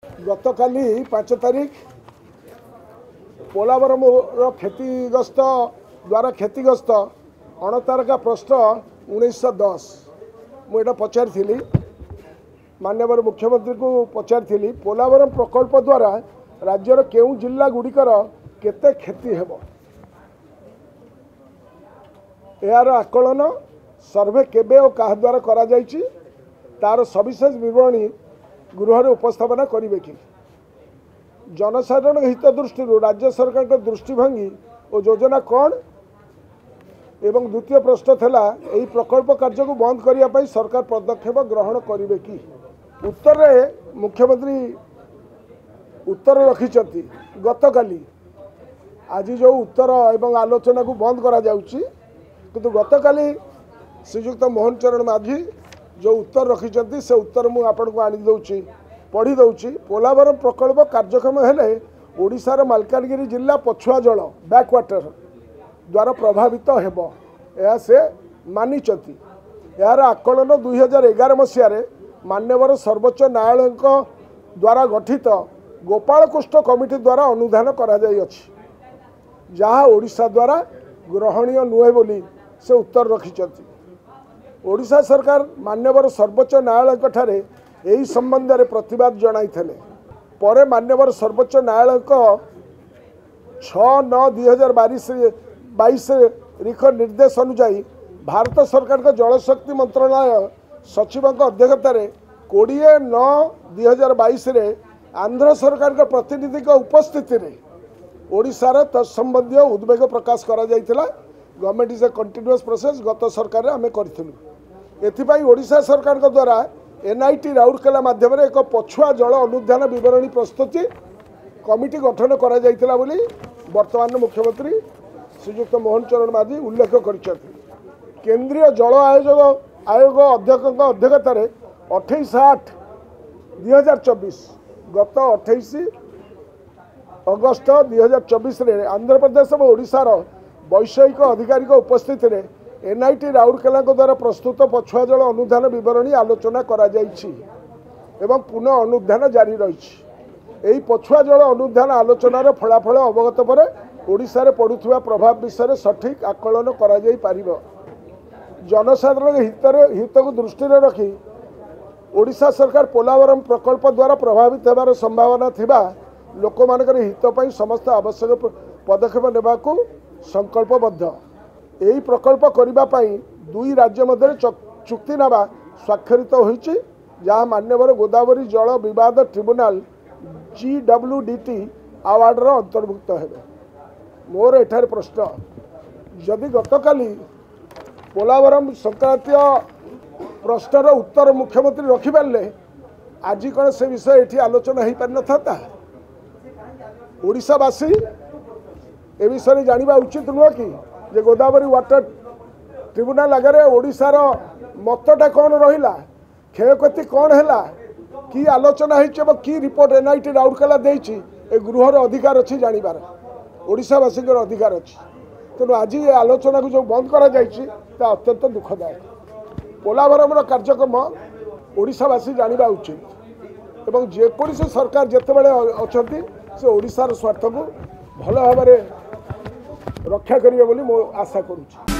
गतकाली 5 तारीख पोलावरम क्षतिग्रस्त द्वारा क्षतिग्रस्त अणतारका प्रश्न 1910 मुझे पचारि माननीय मुख्यमंत्री को पचारि पोलावरम प्रकल्प द्वारा राज्यर केउ जिला गुड़िकर केते क्षति हेबो यार आकलन सर्वे केबे और क्या द्वारा करा जायछि तार सविशेष विवरणी गृह में उपस्थापना करेंगे कि जनसाधारण हित दृष्टि राज्य सरकार का दृष्टिभंगी और योजना कौन एवं द्वितीय प्रश्न था यही प्रकल्प कार्य को बंद करने सरकार पदक्षेप ग्रहण करेंगे कि उत्तर में मुख्यमंत्री उत्तर रखिंट गतकाली आज जो उत्तर एवं आलोचना को बंद करा जाउची किंतु गतकाली श्रीजुक्त मोहन चरण माझी जो उत्तर रखिंट से उत्तर मुझे आपण को आनी दौची पढ़ी दौची पोलावरम प्रकल्प कार्यक्रम हेले ओडिशार मालकानगिरी जिला पछुआ जल बैकवाटर द्वारा प्रभावित हेब यह से मानिचंती यार आकलन 2011 मसीह मान्यवर सर्वोच्च न्यायालय द्वारा गठित गोपालकृष्ण कमिटी द्वारा अनुधान करा जाई अछि जहाँ ओडिशा द्वारा ग्रहणीय नुहे बोली से उत्तर रखिंट ओडिशा सरकार मान्यवर सर्वोच्च न्यायालय ठारे यही संबंध में प्रतिवाद जनाई पर मान्यवर सर्वोच्च न्यायालय 6/9/2022 रिख निर्देश अनुजाई भारत सरकार का जलशक्ति मंत्रालय सचिव अध्यक्षतार 20/9/2022 आंध्र सरकार का प्रतिनिधि उपस्थिति में ओडिशार तत्संबंधी उद्वेग प्रकाश करा जायतिला। Government is a continuous process गत सरकार आम करूँ ओडिशा सरकार द्वारा एनआईटी राउरकेला माध्यम एक पछुआ जल अनुधान विवरणी प्रस्तुति कमिटी गठन करा जायतिला बोली वर्तमान मुख्यमंत्री श्रीजुक्त मोहन चरण माझी उल्लेख कर केंद्रीय जल आयोग अध्यक्ष अध्यक्षतार 28/8/2024 गत 28 अगस्त 2024 आंध्र प्रदेश और ओडिशार वैषयिक अधिकारी उपस्थिति में एनआईटी राउरकेला द्वारा प्रस्तुत पछुआ जल अनुधान विवरणी आलोचना करा जायछि एवं पुनः अनुधान जारी रही पछुआ जल अनुधान आलोचनार फलाफल अवगत पर ओडिशा रे पड़ुथुवा प्रभाव विषय सठिक आकलन करा जाई पारिबो। जनसाधारण हित को दृष्टि रखी ओडिशा सरकार पोलावरम प्रकल्प द्वारा प्रभावित होबार संभावना थिबा लोक मानकर हित पई समस्त आवश्यक पदक्षेप नेबाकू संकल्पबद्ध यही प्रकल्प करने दुई राज्य मध्य चुक्तिनामा स्वाक्षरित होईछि जहाँ मान्यवर गोदावरी जल विवाद ट्रिब्यूनल GWDT अवार्ड अंतर्भुक्त हेबे। मोर एठार प्रश्न जदि गतकाली पोलावरम संक्रांतीय प्रश्नर उत्तर मुख्यमंत्री रखिपारे आज कौन से विषय ये आलोचना हो पार था ओडिशावासी ए विषय जाना उचित नुह कि जे गोदावरी वाटर ट्रिब्यूनल आगे ओडिशार मतटा कौन रहा क्षयक्षति कौन है कि आलोचना हो कि रिपोर्ट एनआईटी राउरकेला देछि ए गृहर अधिकार अच्छी जानवर ओडिशावासी अधिकार अच्छी तेणु आज ये आलोचना को जो बंद करा अत्यंत दुखदायक पोलावरम कार्यक्रम ओडिशावासी जानवा उचित एवं जेकोसी सरकार जितेबाला अच्छा से ओडिशार स्वार्थ को भल भाव रक्षा करेंगे बोली मो आशा करुँच।